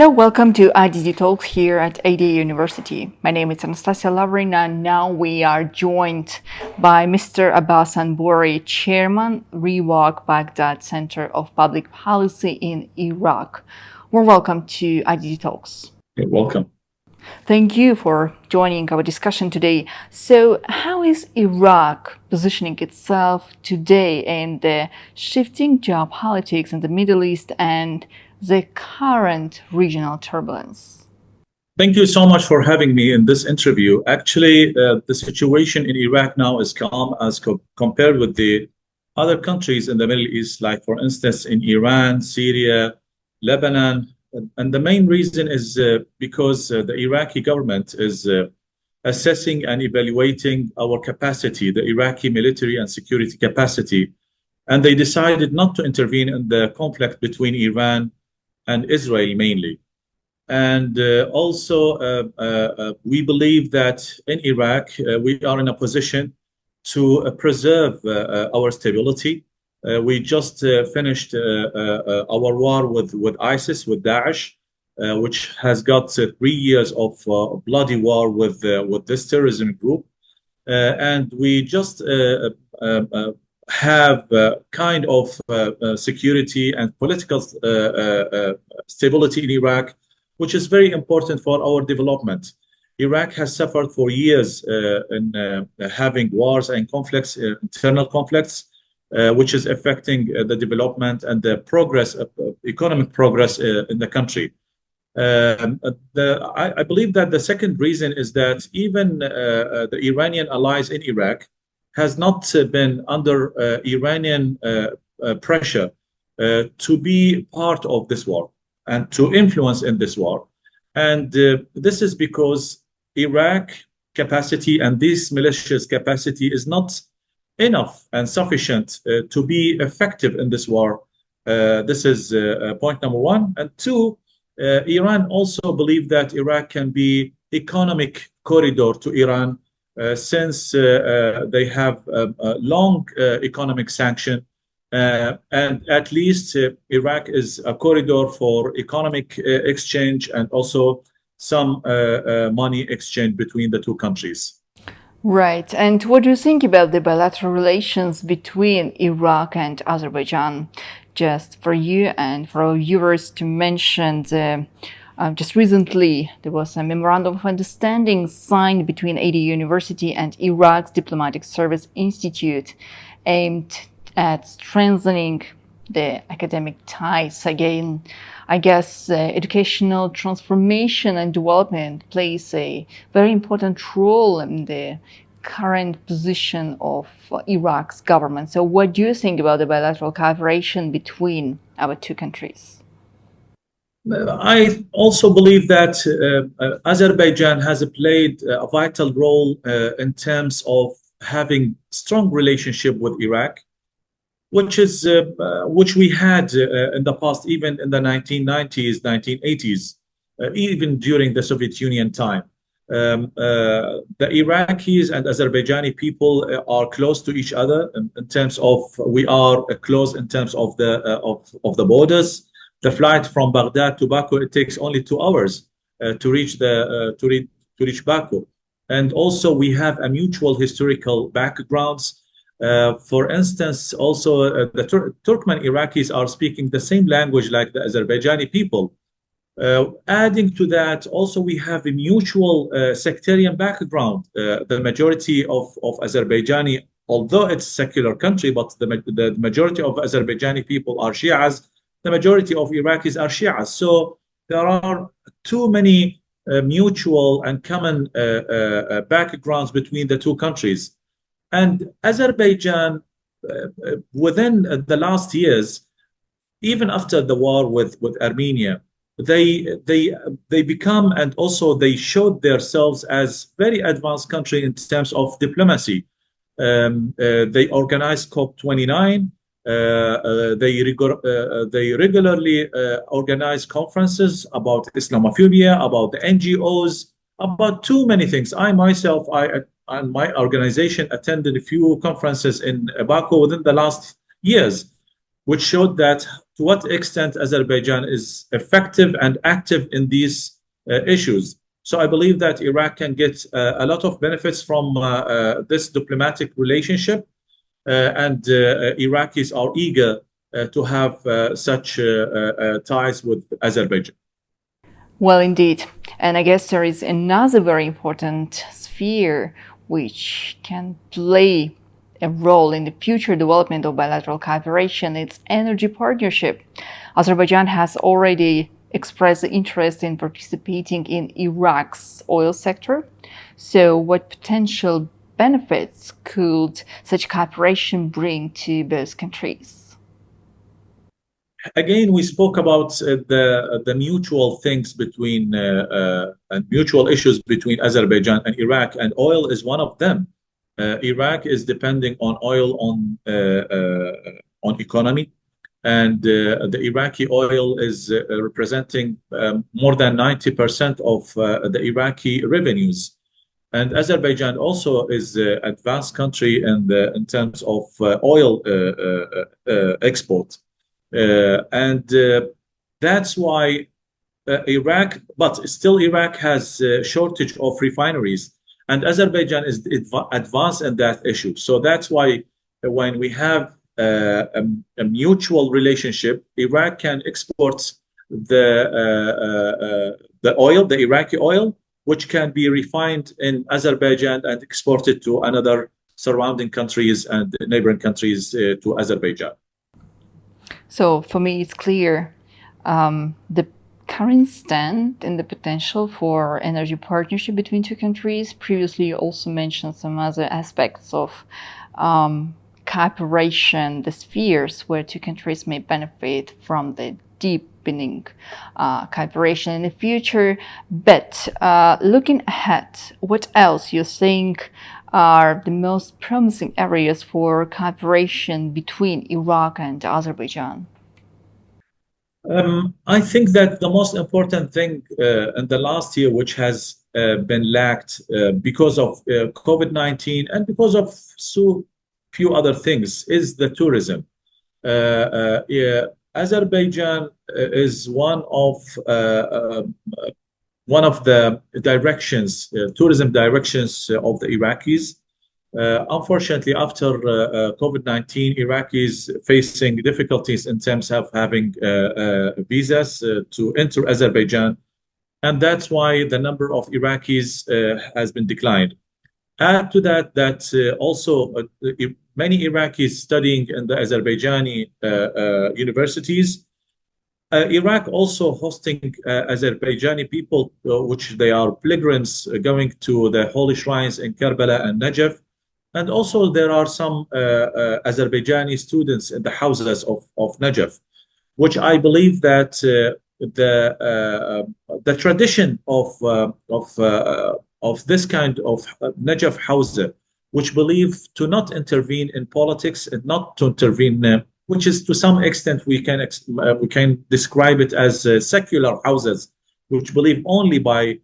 Hello, welcome to IDDTalks here at AD University. My name is Anastasia Lavrin, and now we are joined by Mr. Abbas Anbori, Chairman, Rewaq, Baghdad Center of Public Policy in Iraq. Well, welcome to IDDTalks. You're welcome. Thank you for joining our discussion today. So, how is Iraq positioning itself today in the shifting geopolitics in the Middle East and the current regional turbulence? Thank you so much for having me in this interview. Actually, the situation in Iraq now is calm as compared with the other countries in the Middle East, like, for instance, in Iran, Syria, Lebanon. And the main reason is because the Iraqi government is assessing and evaluating our capacity, the Iraqi military and security capacity. And they decided not to intervene in the conflict between Iran and Israel mainly. And we believe that in Iraq, we are in a position to preserve our stability. We just finished our war with ISIS, with Daesh, which has got 3 years of bloody war with this terrorism group. And we just have kind of security and political stability in Iraq, which is very important for our development. Iraq has suffered for years in having wars and conflicts, internal conflicts, which is affecting the development and the progress, economic progress in the country. I believe that the second reason is that even the Iranian allies in Iraq has not been under Iranian pressure to be part of this war and to influence in this war. And this is because Iraq capacity and these militias capacity is not enough and sufficient to be effective in this war. This is point number one. And two, Iran also believe that Iraq can be economic corridor to Iran since they have a long economic sanction, and at least Iraq is a corridor for economic exchange and also some money exchange between the two countries. Right. And what do you think about the bilateral relations between Iraq and Azerbaijan? Just for you and for our viewers to mention, just recently there was a memorandum of understanding signed between AD University and Iraq's Diplomatic Service Institute aimed at strengthening the academic ties. Again, I guess educational transformation and development plays a very important role in the current position of Iraq's government. So what do you think about the bilateral cooperation between our two countries? I also believe that Azerbaijan has played a vital role in terms of having strong relationship with Iraq, which we had in the past, even in the 1990s, 1980s, even during the Soviet Union time. The Iraqis and Azerbaijani people are close to each other in terms of we are close in terms of the borders. The flight from Baghdad to Baku, it takes only 2 hours to reach Baku. And also we have a mutual historical backgrounds. For instance, also the Turkmen Iraqis are speaking the same language like the Azerbaijani people. Adding to that, also we have a mutual sectarian background. The majority of Azerbaijani, although it's a secular country, but the majority of Azerbaijani people are Shias. The majority of Iraqis are Shias. So there are too many mutual and common backgrounds between the two countries. And Azerbaijan, within the last years, even after the war with Armenia, they become, and also they showed themselves as very advanced country in terms of diplomacy. They organized COP29. They regularly organize conferences about Islamophobia, about the NGOs, about too many things. I myself, and my organization attended a few conferences in Baku within the last years, which showed that to what extent Azerbaijan is effective and active in these issues. So I believe that Iraq can get a lot of benefits from this diplomatic relationship, and Iraqis are eager to have such ties with Azerbaijan. Well, indeed. And I guess there is another very important sphere which can play a role in the future development of bilateral cooperation. It's energy partnership. Azerbaijan has already expressed interest in participating in Iraq's oil sector. So what potential benefits could such cooperation bring to both countries? Again, we spoke about the mutual things between and mutual issues between Azerbaijan and Iraq, and oil is one of them. Iraq is depending on oil on economy, and the Iraqi oil is representing more than 90% of the Iraqi revenues. And Azerbaijan also is an advanced country in terms of oil export. And that's why Iraq, but still Iraq has a shortage of refineries, and Azerbaijan is advanced in that issue. So that's why when we have a mutual relationship, Iraq can export the oil, the Iraqi oil, which can be refined in Azerbaijan and exported to another surrounding countries and neighboring countries to Azerbaijan. So for me, it's clear the current stand and the potential for energy partnership between two countries. Previously, you also mentioned some other aspects of cooperation, the spheres where two countries may benefit from the deepening cooperation in the future. But looking ahead, what else you think are the most promising areas for cooperation between Iraq and Azerbaijan? I think that the most important thing in the last year, which has been lacked because of COVID-19 and because of so few other things, is the tourism. Azerbaijan is one of the directions, tourism directions of the Iraqis. Unfortunately, after COVID-19, Iraqis facing difficulties in terms of having visas to enter Azerbaijan, and that's why the number of Iraqis has been declined. Add to that, also many Iraqis studying in the Azerbaijani universities. Iraq also hosting Azerbaijani people, which they are pilgrims going to the holy shrines in Karbala and Najaf. And also there are some Azerbaijani students in the houses of Najaf, which I believe that the tradition of this kind of Najaf house, which believe to not intervene in politics and not to intervene, which is to some extent we can describe it as secular houses, which believe only by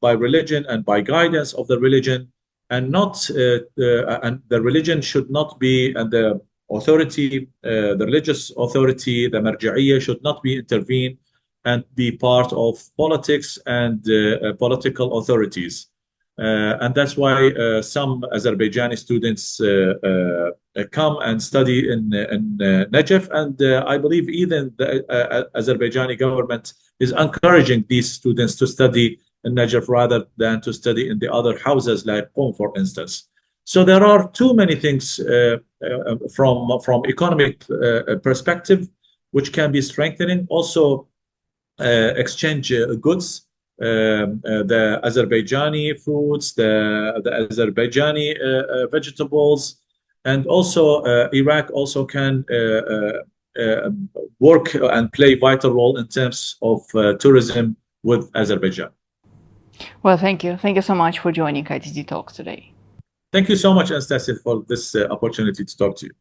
religion and by guidance of the religion, and not and the religion should not be, and the authority, the religious authority, the marja'iyya should not be intervened and be part of politics and political authorities. And that's why some Azerbaijani students come and study in Najaf, and I believe even the Azerbaijani government is encouraging these students to study in Najaf rather than to study in the other houses like Qom, for instance. So there are too many things from economic perspective which can be strengthening. Also, exchange goods, the Azerbaijani fruits, the Azerbaijani vegetables, and also Iraq also can work and play a vital role in terms of tourism with Azerbaijan. Well, thank you. Thank you so much for joining IDDTalks today. Thank you so much, Anastasia, for this opportunity to talk to you.